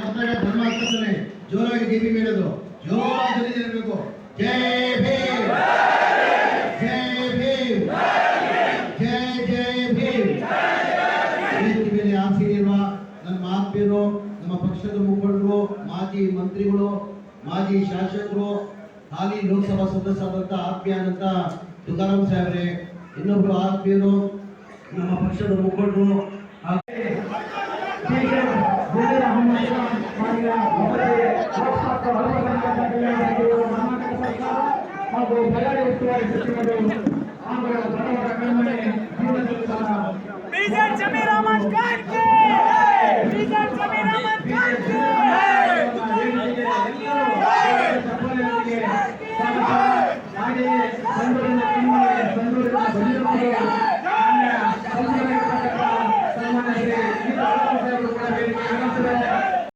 ಕರ್ತವ್ಯ ಧರ್ಮಾತ್ಮಕತೆ ಜೋರಾಗಿ ಡಿಬಿ ಮೇಡೋದು ಜೋರಾಗಿ ಇರಬೇಕು. ಜೈ ಭೀಮ್, ಜೈ ಭೀಮ್, ಜೈ ಜೈ ಭೀಮ್. ವೇದಿಕೆ ಮೇಲೆ ಆಸೀನಿರುವ ನನ್ನ ಆತ್ಮೀಯರು, ನಮ್ಮ ಪಕ್ಷದ ಮುಖಂಡರು, ಮಾಜಿ ಮಂತ್ರಿಗಳು, ಮಾಜಿ ಶಾಸಕರು, ಹಾಲಿ ಲೋಕಸಭಾ ಸದಸ್ಯರಾದಂಥ ಆತ್ಮೀಯಂತ ತುಕಾರಾಮ್ ಸಾಹೇಬ್ರೆ, ಇನ್ನೊಬ್ರು ಆತ್ಮೀಯರು, ನಮ್ಮ ಪಕ್ಷದ ಮುಖಂಡರು ಹಾಗೂ ಬಳ್ಳಾರಿ ಉಸ್ತುವಾರಿ ಸಚಿವರು ಹಾಗೂ ಬಡವರ ಕಣ್ಮನೆ ಜೀವನ ಜಮೀರ್ ಅಹಮದ್ ಖಾನ್